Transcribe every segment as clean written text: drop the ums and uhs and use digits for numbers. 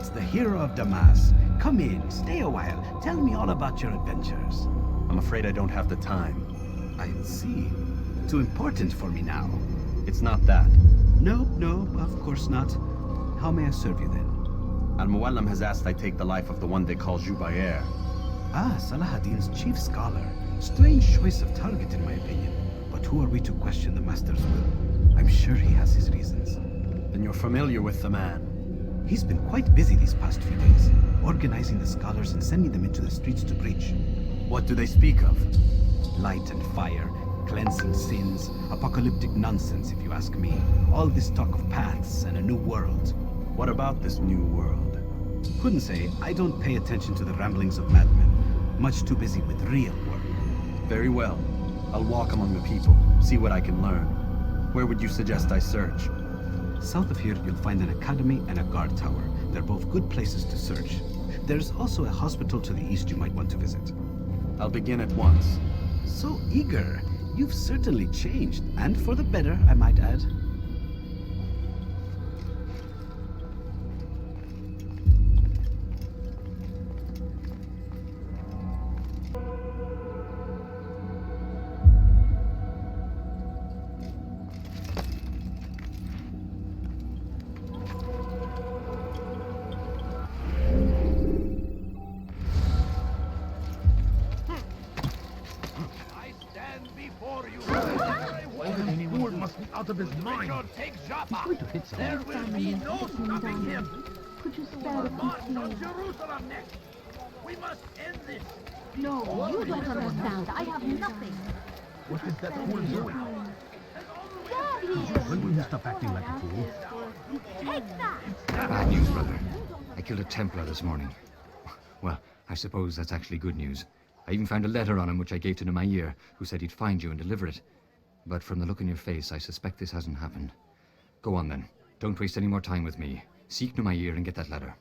it's the hero of Damas. Come in, stay a while. Tell me all about your adventures. I'm afraid I don't have the time. I see. Too important for me now. It's not that. No, of course not. How may I serve you then? Al-Muallim has asked I take the life of the one they call Jubair. Ah, Salahadin's chief scholar. Strange choice of target in my opinion. But who are we to question the master's will? I'm sure he has his reasons. Then you're familiar with the man. He's been quite busy these past few days, organizing the scholars and sending them into the streets to preach. What do they speak of? Light and fire, cleansing sins, apocalyptic nonsense if you ask me. All this talk of paths and a new world. What about this new world? Couldn't say. I don't pay attention to the ramblings of madmen. Much too busy with real work. Very well. I'll walk among the people, see what I can learn. Where would you suggest I search? South of here, you'll find an academy and a guard tower. They're both good places to search. There's also a hospital to the east you might want to visit. I'll begin at once. So eager. You've certainly changed, and for the better, I might add. Out of his mind. Take Joppa. There will be no stopping him. Could you spare a March few on days? Jerusalem next. We must end this. No, you don't understand. I have nothing. What is that fool doing? There he is. When will you stop acting like a fool? Take that. Bad news, brother. I killed a Templar this morning. Well, I suppose that's actually good news. I even found a letter on him which I gave to Jubair, who said he'd find you and deliver it. But from the look in your face, I suspect this hasn't happened. Go on then. Don't waste any more time with me. Seek Jubair and get that letter.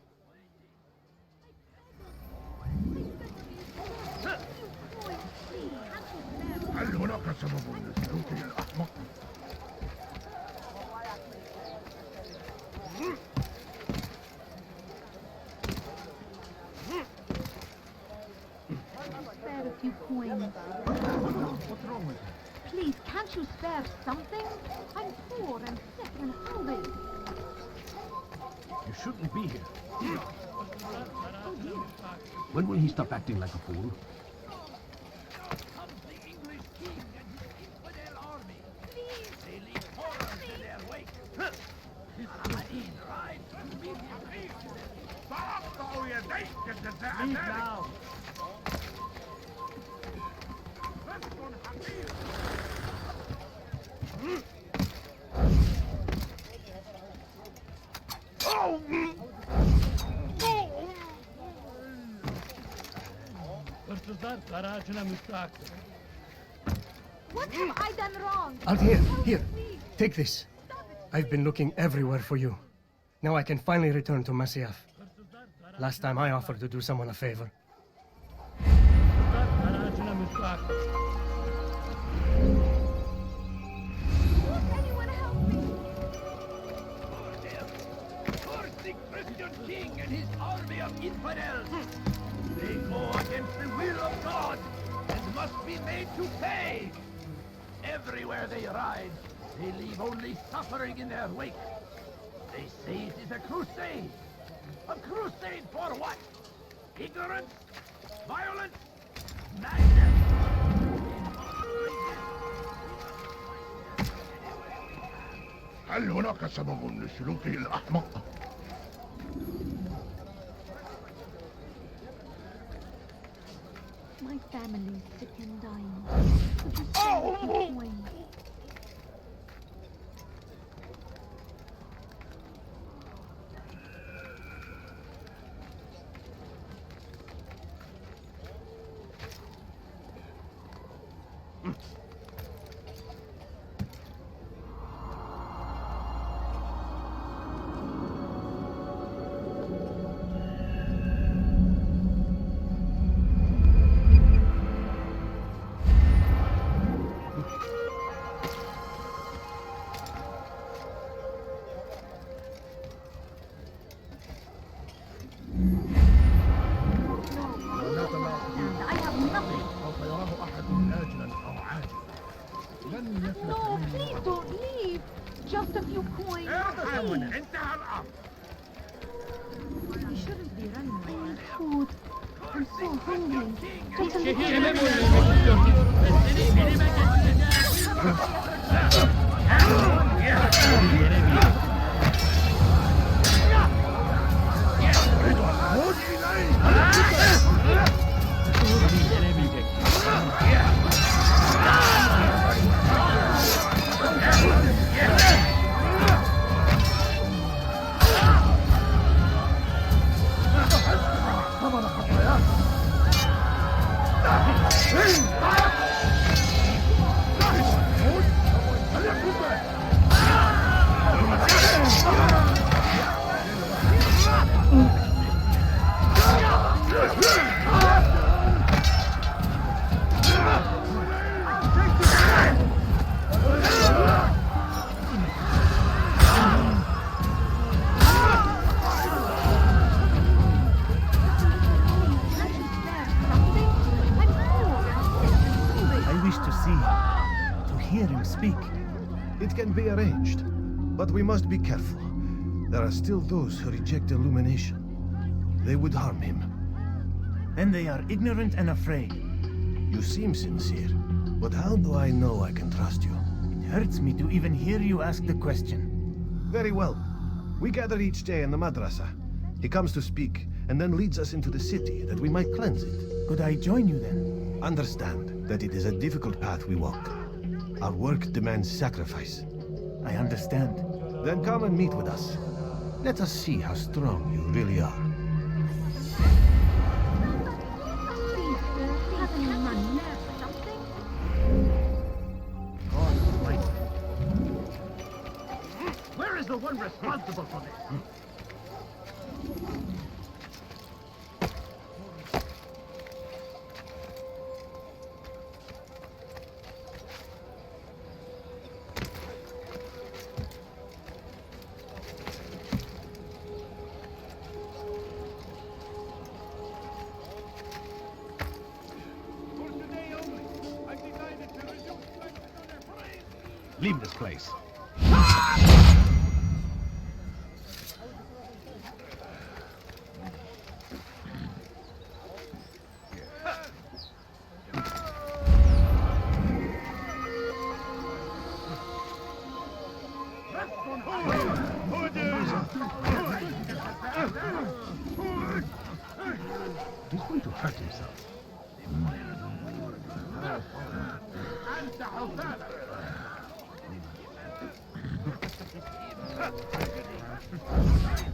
Spare a few coins. What's wrong with him? Please, can't you spare something? I'm poor and sick and hungry. You shouldn't be here. When will he stop acting like a fool? Comes the English king and his infidel army. They leave horrors in their wake. Saladin rides to meet his king. Leave now. What have I done wrong? Here, take this. I've been looking everywhere for you. Now I can finally return to Masyaf. Last time I offered to do someone a favor. Anyone help me? First the Christian king and his army of infidels. They go against the will of God and must be made to pay. Everywhere they ride, they leave only suffering in their wake. They say it is a crusade. A crusade for what? Ignorance? Violence? Madness? هل هناك سبب لسلوكه الأحمق؟ My family is sick and dying. Could you spare a few coins? No, please don't leave. Just a few coins. انتهى الأمر. We shouldn't be running away. Food. I'm so hungry. Just a little. It can be arranged, but we must be careful. There are still those who reject illumination. They would harm him. Then they are ignorant and afraid. You seem sincere, but how do I know I can trust you? It hurts me to even hear you ask the question. Very well. We gather each day in the madrasa. He comes to speak, and then leads us into the city that we might cleanse it. Could I join you then? Understand that it is a difficult path we walk. Our work demands sacrifice. I understand. Then come and meet with us. Let us see how strong you really are. Please, sir. Have any money left? Something? Where is the one responsible for this? Leave this place. He's going to hurt himself.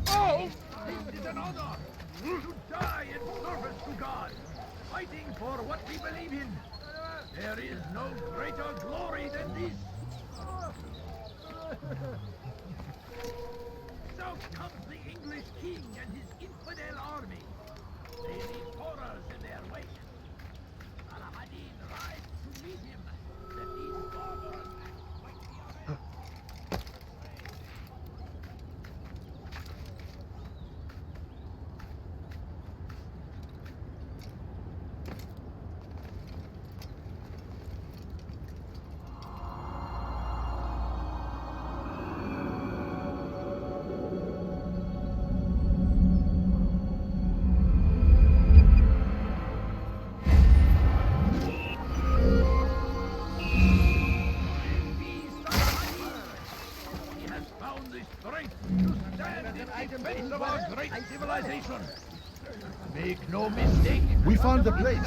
Oh! This is an honor! To die in service to God, fighting for what we believe in. There is no greater glory than this. So comes the English king and his infidel army. They leave horrors in their wake. Al-Hadid rides to meet him. That these barbers fight the other. Make no mistake. We found the place.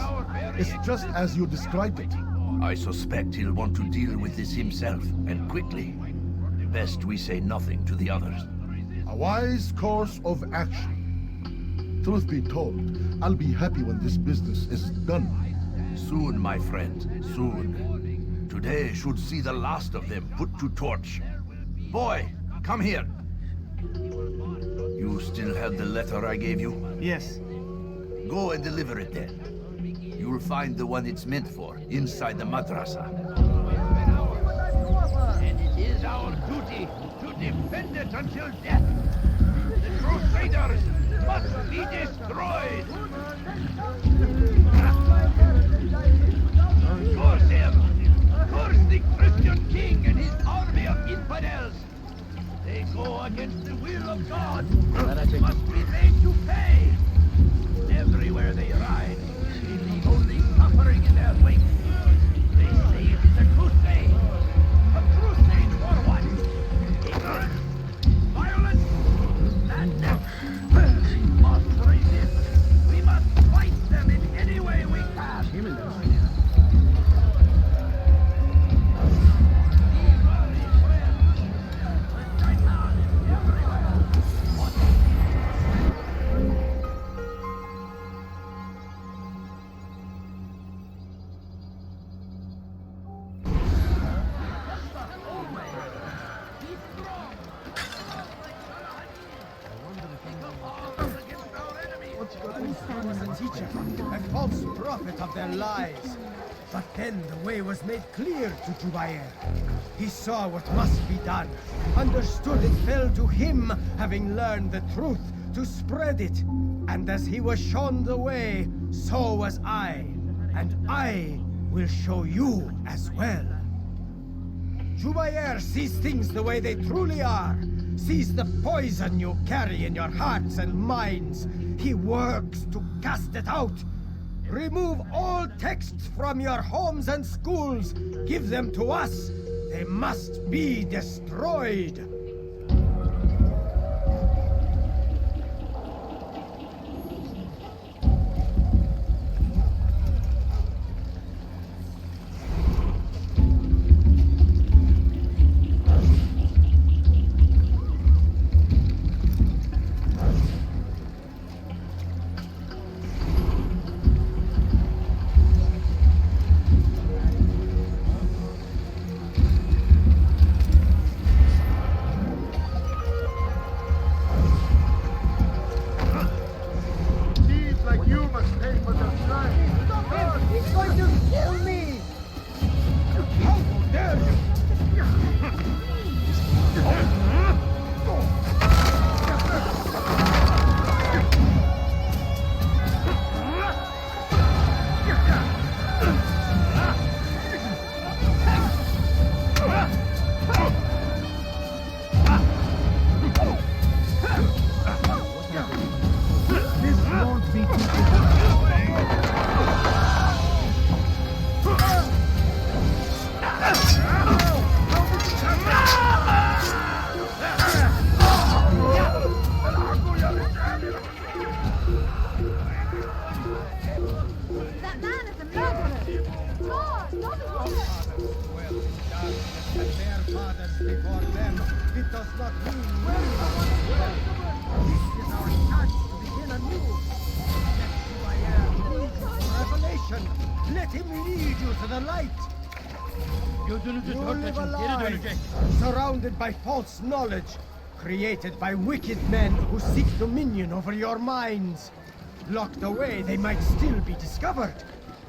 It's just as you described it. I suspect he'll want to deal with this himself, and quickly. Best we say nothing to the others. A wise course of action. Truth be told, I'll be happy when this business is done. Soon, my friend, soon. Today should see the last of them put to torch. Boy, come here. You still have the letter I gave you? Yes. Go and deliver it then. You'll find the one it's meant for inside the madrasa. And it is our duty to defend it until death. The Crusaders must be destroyed. Curse him! Curse the Christian! go against the will of God and must be made to pay. Everywhere they ride, they leave only suffering in their wake. They say it's a crusade. A crusade for what? Ignorance? Violence? Madness? We must resist. We must fight them in any way we can. A false prophet of their lies. But then the way was made clear to Jubair. He saw what must be done, understood it fell to him, having learned the truth, to spread it. And as he was shown the way, so was I. And I will show you as well. Jubair sees things the way they truly are, sees the poison you carry in your hearts and minds. He works to cast it out. Remove all texts from your homes and schools. Give them to us. They must be destroyed. Let him lead you to the light. You live a lie, surrounded by false knowledge, created by wicked men who seek dominion over your minds. Locked away, they might still be discovered,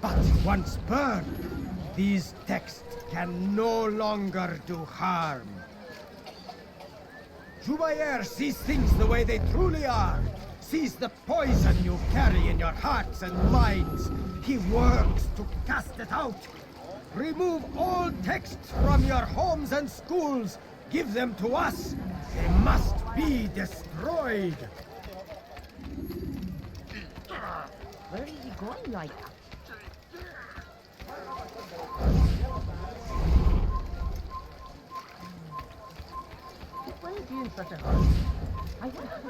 but once burned, these texts can no longer do harm. Jubair sees things the way they truly are, sees the poison you carry in your hearts and minds. He works to cast it out. Remove all texts from your homes and schools. Give them to us. They must be destroyed. Where is he going like that? Why is he in such a hurry? I would have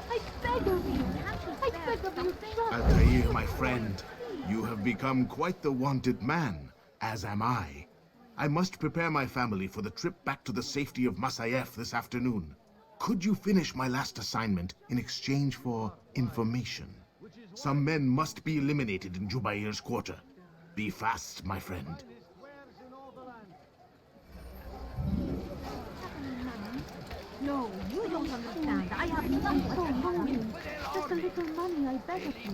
I beg of you, Altair, my friend, you have become quite the wanted man, as am I. I must prepare my family for the trip back to the safety of Masayef this afternoon. Could you finish my last assignment in exchange for information? Some men must be eliminated in Jubair's quarter. Be fast, my friend. No, you don't understand. I have nothing. Money. Just a little money, I beg of you.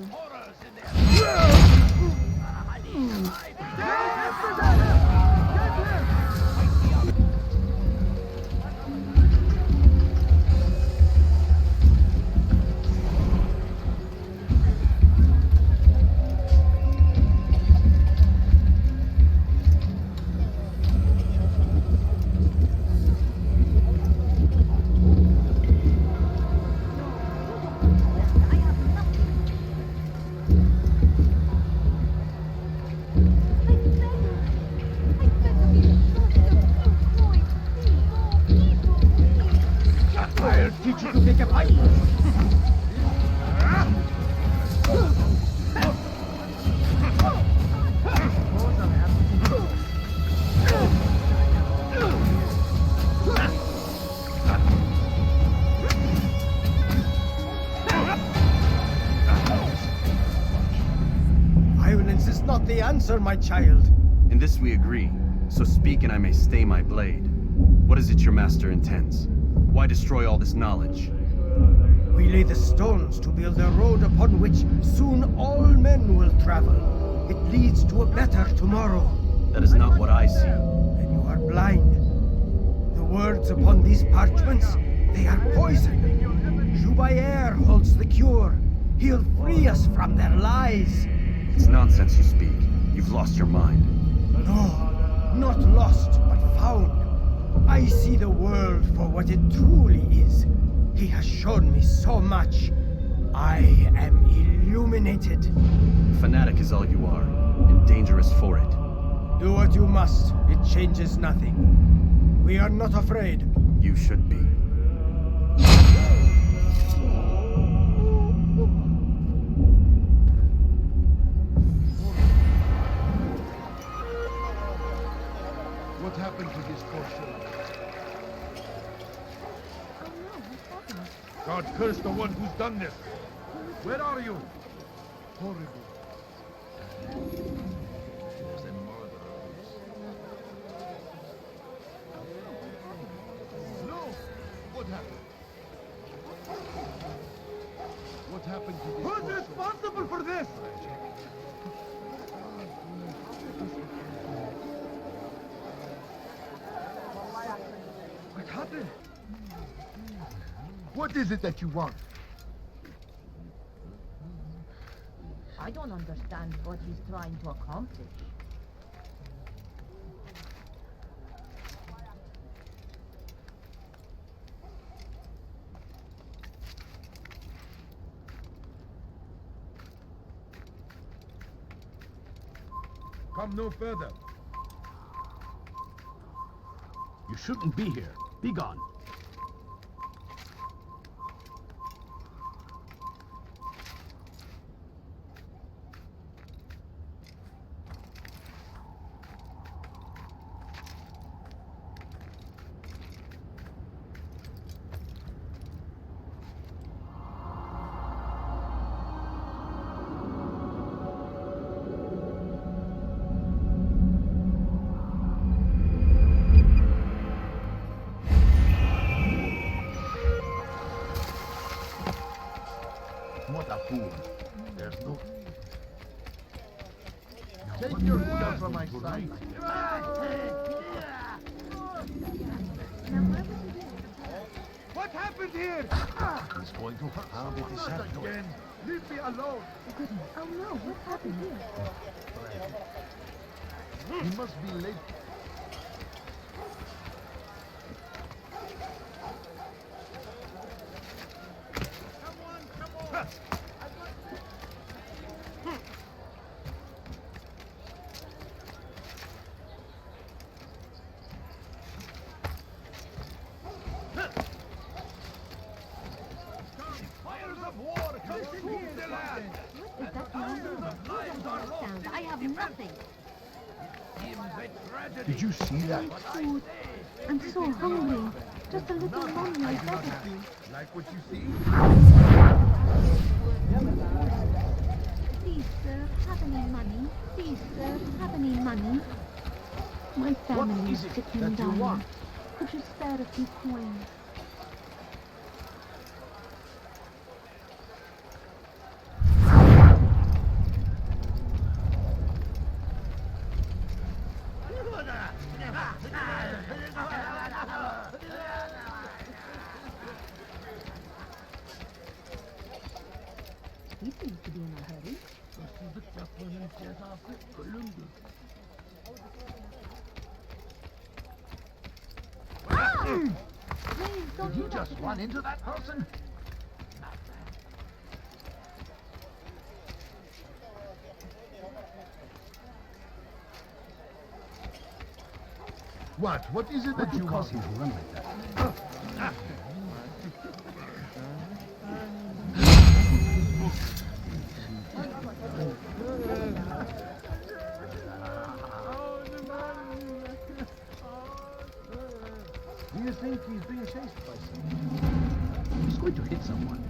not the answer, my child. In this we agree, so speak and I may stay my blade. What is it your master intends? Why destroy all this knowledge? We lay the stones to build a road upon which soon all men will travel. It leads to a better tomorrow. That is not what I see. Then you are blind. The words upon these parchments, they are poison. Jubair holds the cure. He'll free us from their lies. It's nonsense you speak. You've lost your mind. No, not lost, but found. I see the world for what it truly is. He has shown me so much. I am illuminated. Fanatic is all you are, and dangerous for it. Do what you must. It changes nothing. We are not afraid. You should be. What happened to his portion? Oh no, what's happened? God curse the one who's done this. Where are you? Horrible. No! What happened? What happened to this Who's portion? responsible for this? What happened? What is it that you want? I don't understand what he's trying to accomplish. Come no further. You shouldn't be here. Be gone. What a fool. There's no... Take your gun from my side. What happened here? He's going to hurt. How did this happen? Again. Leave me alone. Goodness, oh no, what happened here? He must be late. Fires of war consume the land. What is that noise? I don't understand. I have nothing. Did you see that? Food. I'm so hungry. Just a little money, I beg of you. Like what you see? Please, sir, have any money? Please, sir, have any money? My family is sick and dying. Could you spare a few coins? He seems to be in a hurry. Please, don't do that. Run into that person? What? What is it that you want? Him to run like that. Do you think he's being chased by someone? He's going to hit someone.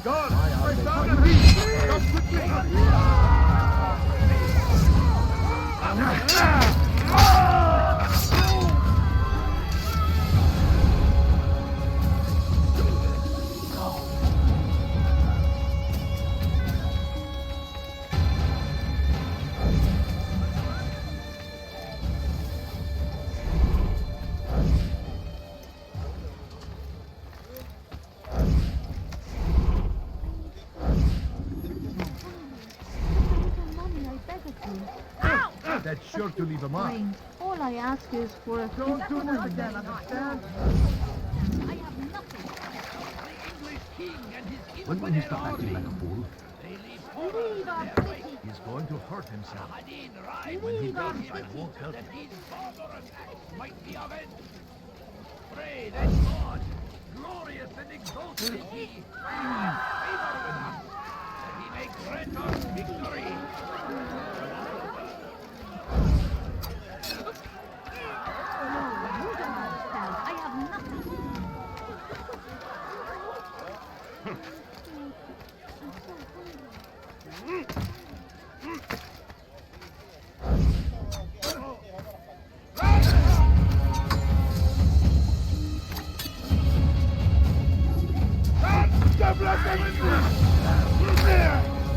God, I found a beast! Come quickly! Mommy, I beg of you. That's sure to leave a mark. Fine. All I ask is for a Don't do this again, understand? I have nothing. The English king and his When will he infidel stop acting army. like a fool? They leave horror Leave our in their city. wake. He's going to hurt himself. Hadin ride when he Leave our made him city. won't help that you. his barbarous acts might be avenged. Pray that God, glorious and exalted is he, have favor with us, that he may grant us victory. No, you don't understand. I have nothing. I'm so hungry.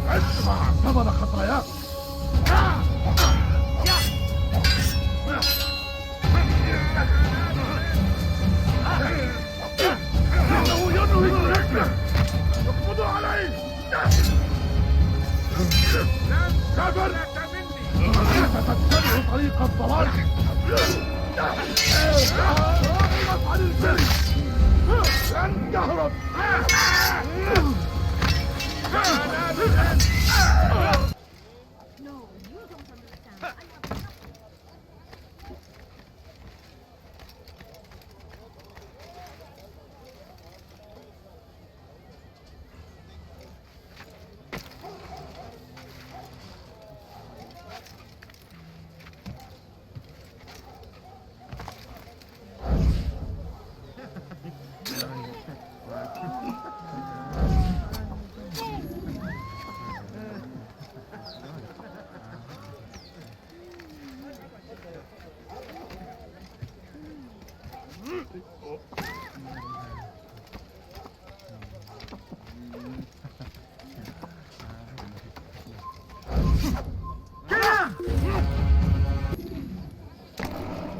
اسمع ثمن خطاياك. إنه ينوي الرحلة. اقبضوا عليه. كبر. أنت تتبع طريق الضلال. ابعد عن الجري. لن تهرب. No, you don't understand. I have nothing.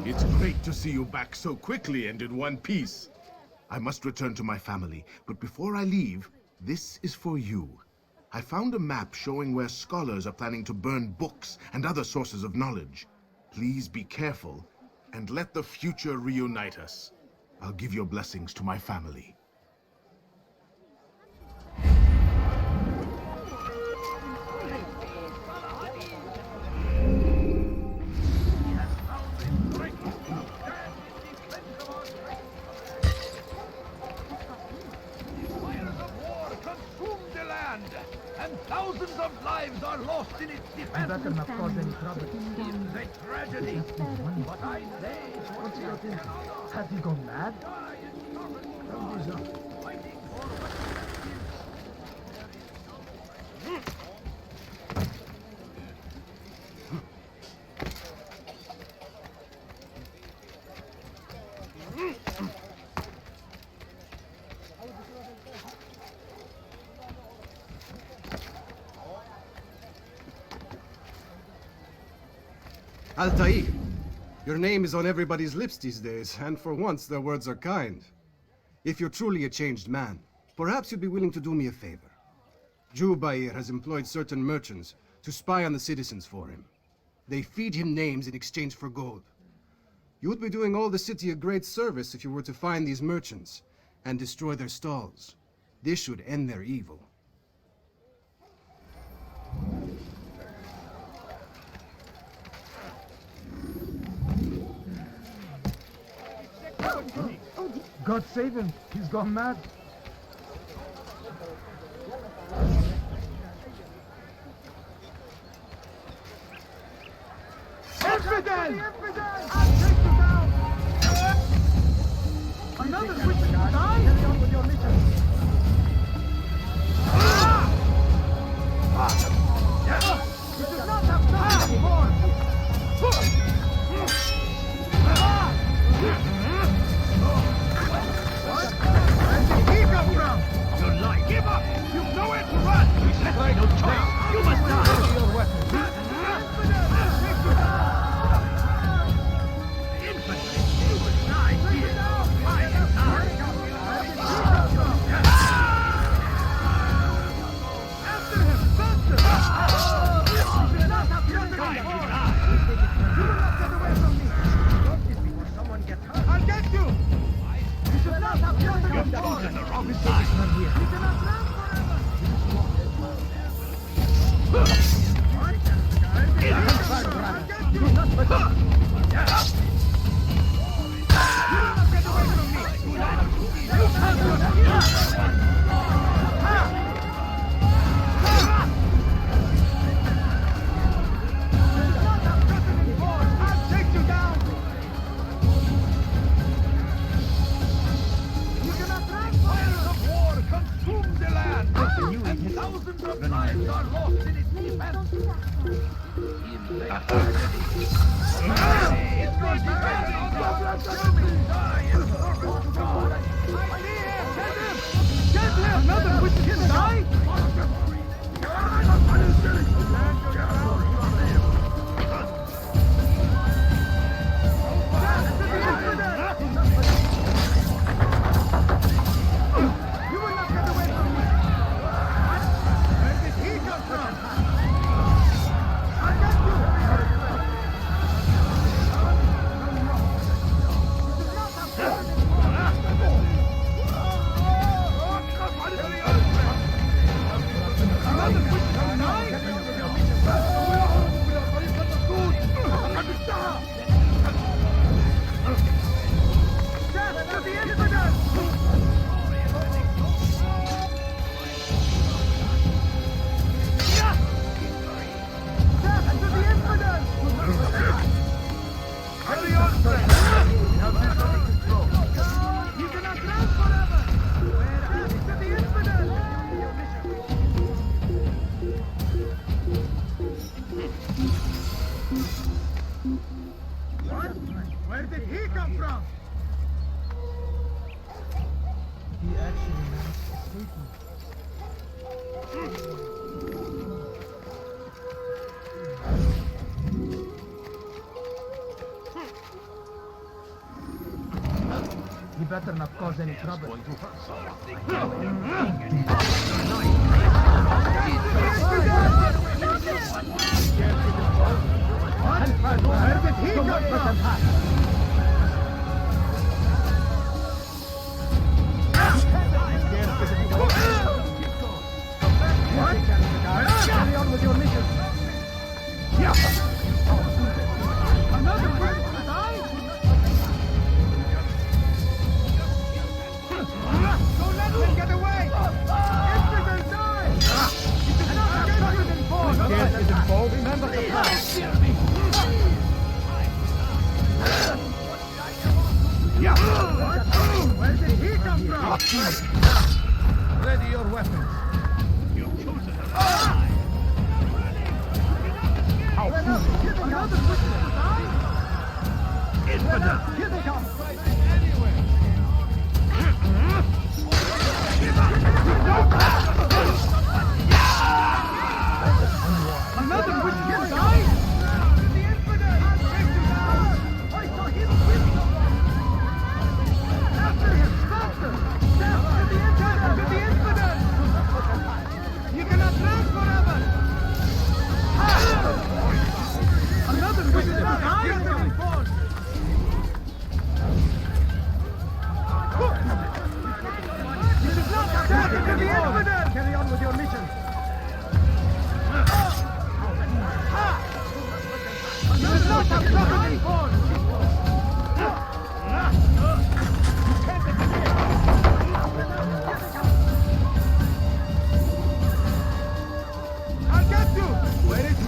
It's great to see you back so quickly and in one piece. I must return to my family, but before I leave, this is for you. I found a map showing where scholars are planning to burn books and other sources of knowledge. Please be careful, and let the future reunite us. I'll give your blessings to my family. Fires of war consume the land, and thousands of lives are lost in its defense. Better not cause any trouble. It's a tragedy, but I say What's your thinking? Has he gone mad? fighting for what Altair, your name is on everybody's lips these days, and for once their words are kind. If you're truly a changed man, perhaps you'd be willing to do me a favor. Jubair has employed certain merchants to spy on the citizens for him. They feed him names in exchange for gold. You would be doing all the city a great service if you were to find these merchants and destroy their stalls. This should end their evil. God save him. He's gone mad. Infidel! I'll take you down! Another witch die? Carry on with your mission. He better not cause any trouble. Where did he come from? What? Carry on with your mission. Another person to die? Don't let them get away! Infidels die! Another get involved! Get involved? Remember the past! Where did he come from? Ready your weapons. You've chosen a lie. Another witness to die? Infidel! Here they come! Another witness to die? The infidel! I saw him with them! After him! Faster! Death to the infidel! To the infidel! You cannot live forever! Another witness to die? This is not attack to the infidel! Carry on with your mission. This is not attack to the infidel! I'll get you! Where is he?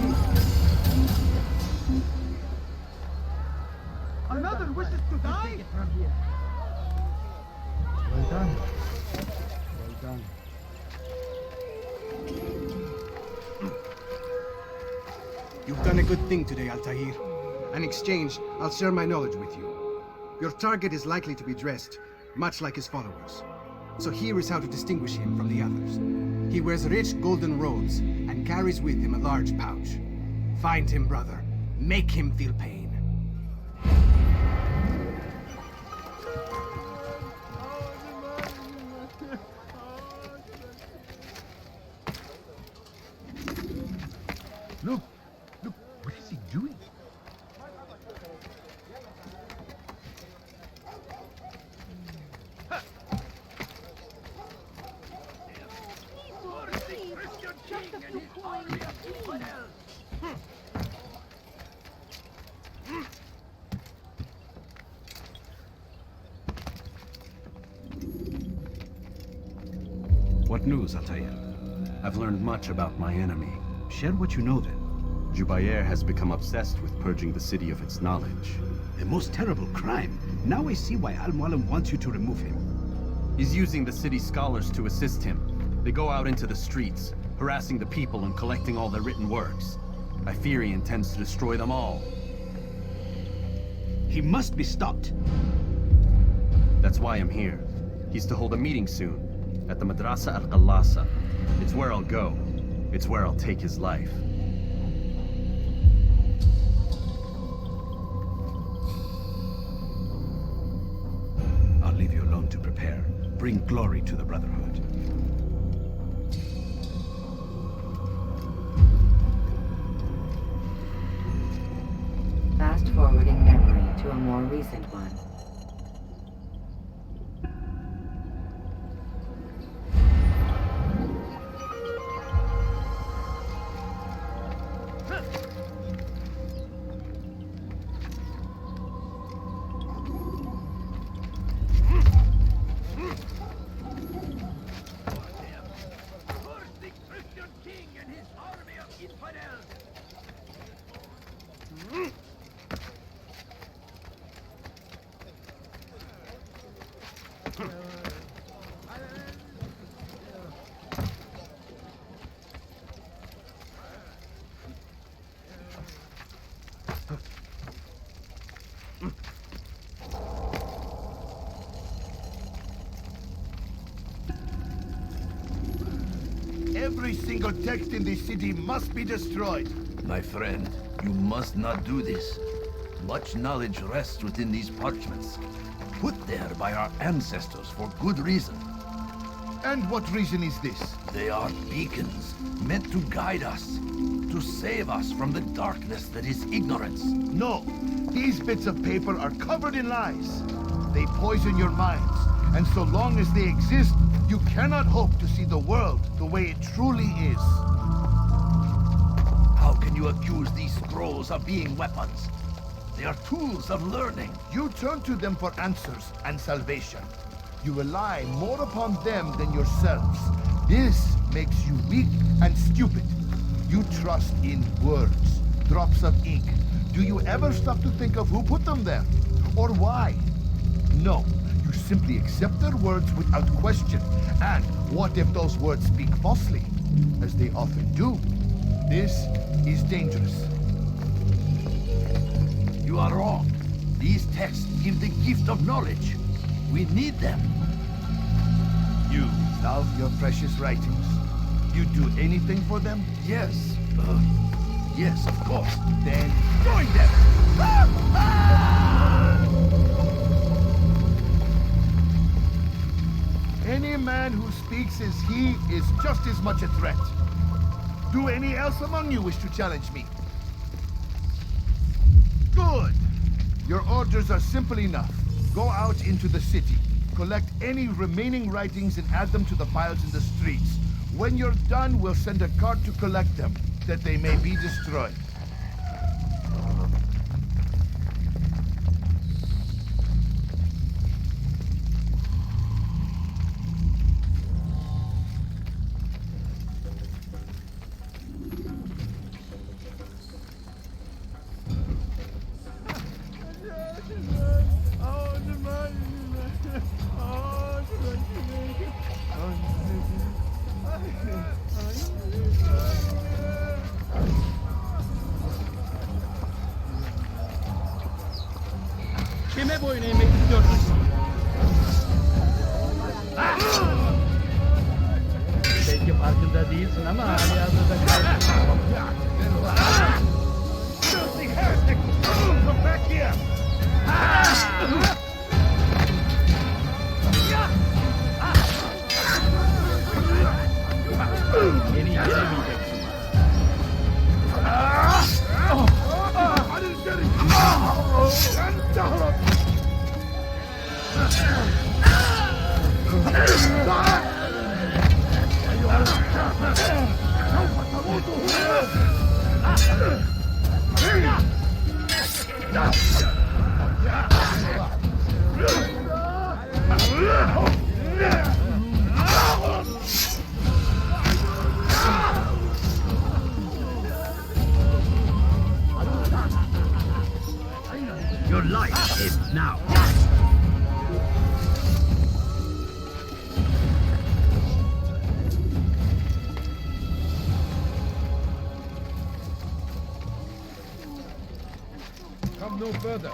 Another wishes to die? From here. Well done. Well done. You've done a good thing today, Altair. In exchange, I'll share my knowledge with you. Your target is likely to be dressed, much like his followers. So here is how to distinguish him from the others. He wears rich golden robes and carries with him a large pouch. Find him, brother. Make him feel pain. Look, what is he doing? king and his army of infidels! What news, Altair? I've learned much about my enemy. Share what you know then. Jubair has become obsessed with purging the city of its knowledge. The most terrible crime. Now I see why Al-Mualim wants you to remove him. He's using the city scholars to assist him. They go out into the streets, harassing the people and collecting all their written works. I fear he intends to destroy them all. He must be stopped. That's why I'm here. He's to hold a meeting soon, at the Madrasa al-Qallasa. It's where I'll go. It's where I'll take his life. I'll leave you alone to prepare. Bring glory to the Brotherhood. Fast-forwarding memory to a more recent one. Every single text in this city must be destroyed. My friend, you must not do this. Much knowledge rests within these parchments, put there by our ancestors for good reason. And what reason is this? They are beacons, meant to guide us, to save us from the darkness that is ignorance. No, these bits of paper are covered in lies. They poison your minds, and so long as they exist, you cannot hope to see the world the way it truly is. How can you accuse these scrolls of being weapons? They are tools of learning. You turn to them for answers and salvation. You rely more upon them than yourselves. This makes you weak and stupid. You trust in words, drops of ink. Do you ever stop to think of who put them there? Or why? No. You simply accept their words without question. And what if those words speak falsely? As they often do. This is dangerous. You are wrong. These texts give the gift of knowledge. We need them. You love your precious writings. You'd do anything for them? Yes. Yes, of course. Then join them! Any man who speaks as he is just as much a threat. Do any else among you wish to challenge me? Good. Your orders are simple enough. Go out into the city. Collect any remaining writings and add them to the piles in the streets. When you're done, we'll send a cart to collect them, that they may be destroyed. Kime boyun eğmek istiyorsun? Belki farkında değilsin ama hali hazırda Filthy heretic! Come back here! Beni yenemeyeceksin. no further.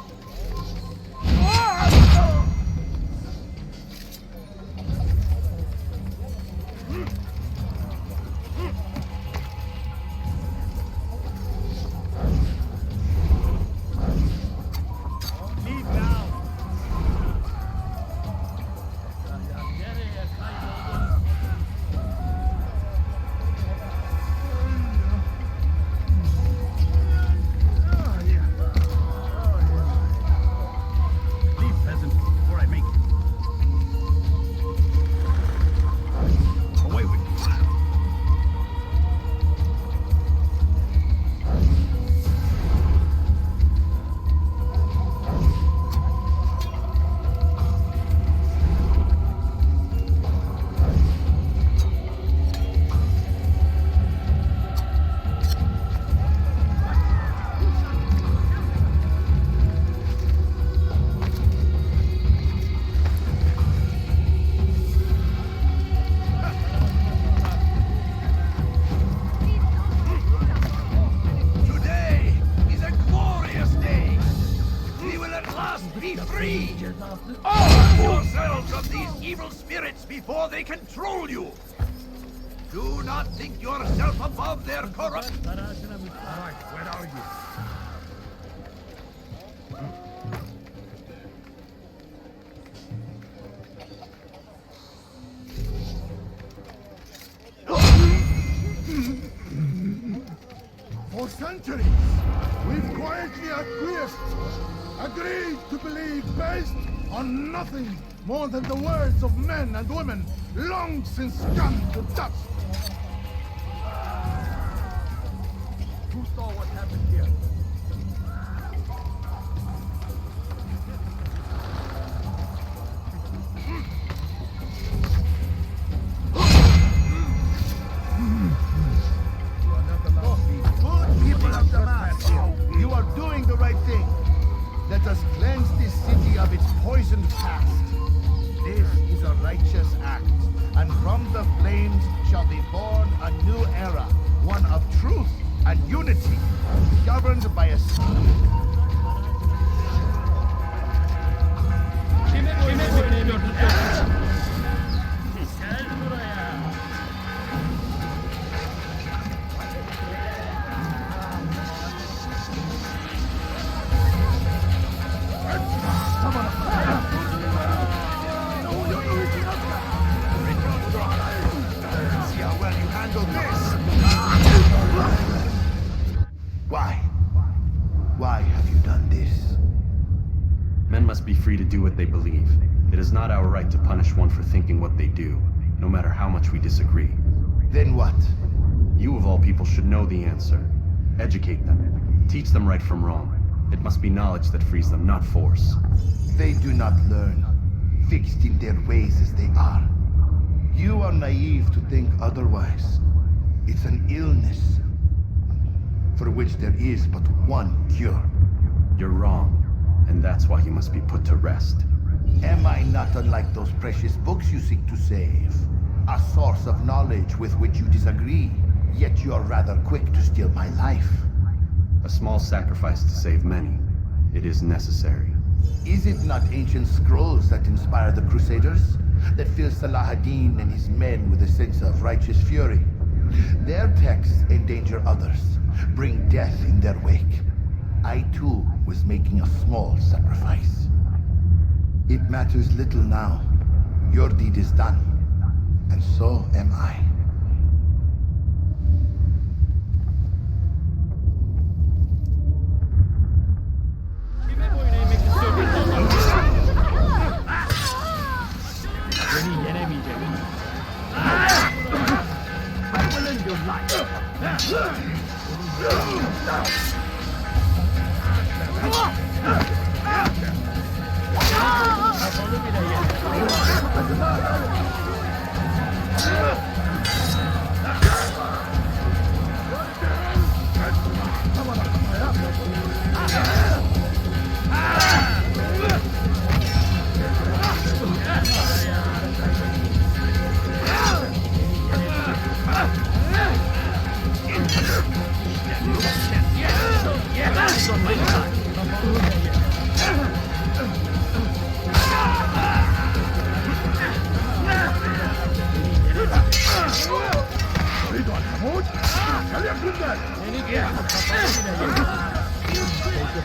Before they control you! Do not think yourself above their corrupt... Alright, where are you? For centuries, we've quietly acquiesced, agreed to believe based on nothing more than the words of men and women long since gone to dust. Who saw what happened here? Good people of Damascus, you are doing the right thing. Let us cleanse this city of its poisoned past. This is a righteous act, and from the flames shall be born a new era, one of truth and unity, governed by a... Why have you done this? Men must be free to do what they believe. It is not our right to punish one for thinking what they do, no matter how much we disagree. Then what? You of all people should know the answer. Educate them. Teach them right from wrong. It must be knowledge that frees them, not force. They do not learn, fixed in their ways as they are. You are naive to think otherwise. It's an illness for which there is but one cure. You're wrong, and that's why you must be put to rest. Am I not unlike those precious books you seek to save? A source of knowledge with which you disagree, yet you are rather quick to steal my life. A small sacrifice to save many. It is necessary. Is it not ancient scrolls that inspire the Crusaders? That fill Salah ad-Din and his men with a sense of righteous fury? Their texts endanger others, bring death in their wake. I too was making a small sacrifice. It matters little now. Your deed is done, and so am I. I will end your life.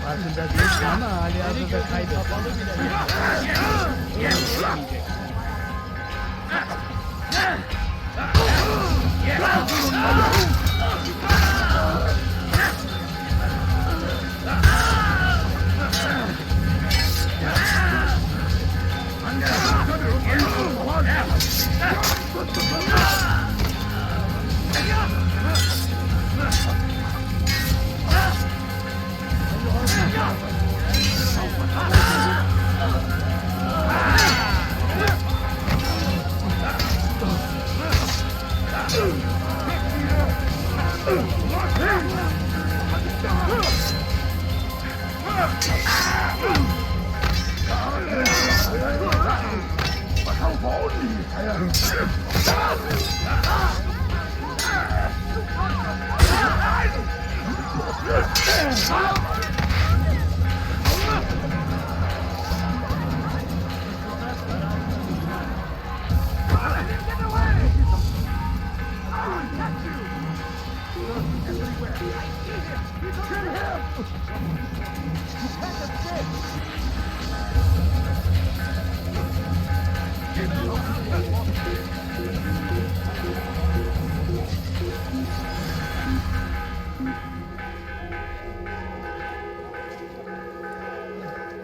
Farkında değilsin ama halihazırda kayıt kapalı bile.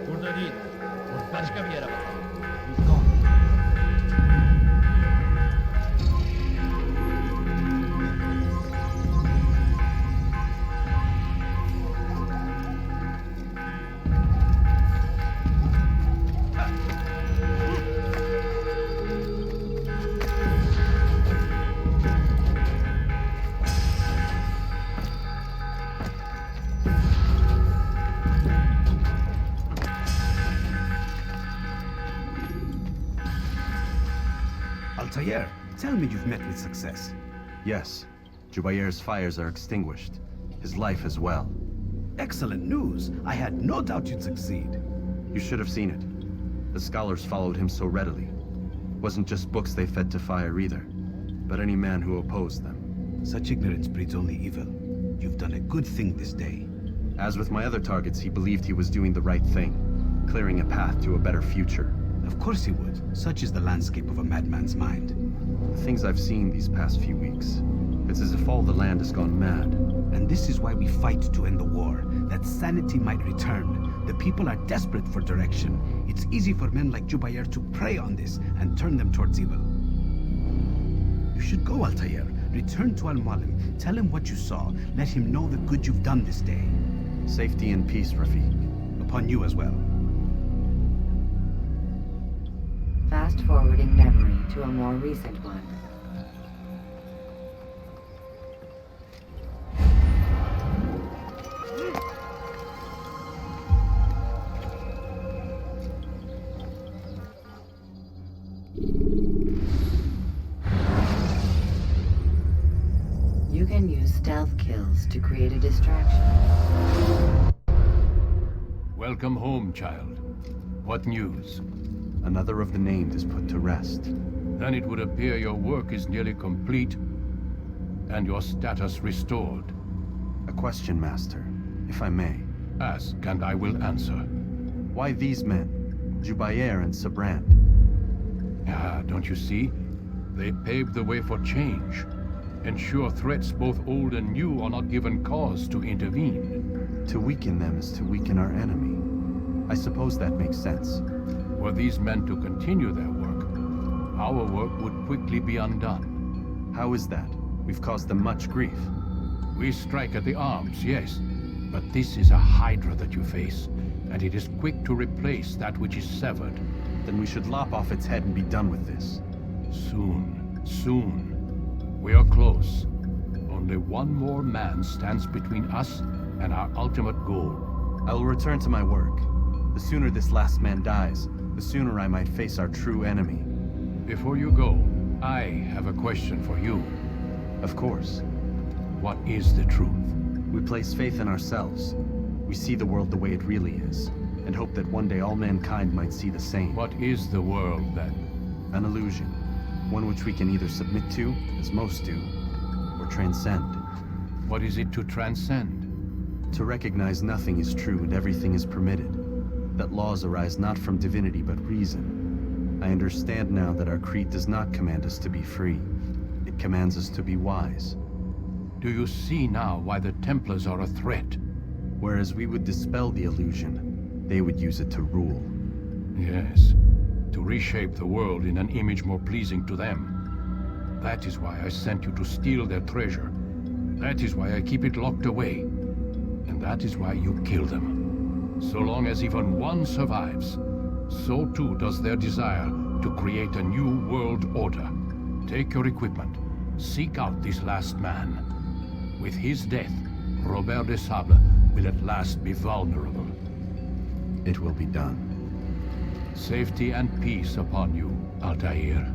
Burada değil. Başka bir yere bak. Altair, tell me you've met with success. Yes. Jubair's fires are extinguished. His life as well. Excellent news. I had no doubt you'd succeed. You should have seen it. The scholars followed him so readily. Wasn't just books they fed to fire either, but any man who opposed them. Such ignorance breeds only evil. You've done a good thing this day. As with my other targets, he believed he was doing the right thing, clearing a path to a better future. Of course he would. Such is the landscape of a madman's mind. The things I've seen these past few weeks, it's as if all the land has gone mad. And this is why we fight to end the war, that sanity might return. The people are desperate for direction. It's easy for men like Jubair to prey on this and turn them towards evil. You should go, Altair. Return to Al-Mualim. Tell him what you saw. Let him know the good you've done this day. Safety and peace, Rafiq. Upon you as well. Fast-forwarding memory to a more recent one. You can use stealth kills to create a distraction. Welcome home, child. What news? Another of the named is put to rest. Then it would appear your work is nearly complete and your status restored. A question, Master, if I may. Ask, and I will answer. Why these men? Jubair and Sabrand? Don't you see? They paved the way for change. Ensure threats both old and new are not given cause to intervene. To weaken them is to weaken our enemy. I suppose that makes sense. Were these men to continue their work, our work would quickly be undone. How is that? We've caused them much grief. We strike at the arms, yes, but this is a hydra that you face, and it is quick to replace that which is severed. Then we should lop off its head and be done with this. Soon, soon. We are close. Only one more man stands between us and our ultimate goal. I will return to my work. The sooner this last man dies, the sooner I might face our true enemy. Before you go, I have a question for you. Of course. What is the truth? We place faith in ourselves. We see the world the way it really is, and hope that one day all mankind might see the same. What is the world, then? An illusion. One which we can either submit to, as most do, or transcend. What is it to transcend? To recognize nothing is true and everything is permitted. That laws arise not from divinity but reason. I understand now that our creed does not command us to be free. It commands us to be wise. Do you see now why the Templars are a threat? Whereas we would dispel the illusion, they would use it to rule. Yes, to reshape the world in an image more pleasing to them. That is why I sent you to steal their treasure. That is why I keep it locked away. And that is why you kill them. So long as even one survives, so too does their desire to create a new world order. Take your equipment. Seek out this last man. With his death, Robert de Sable will at last be vulnerable. It will be done. Safety and peace upon you, Altair.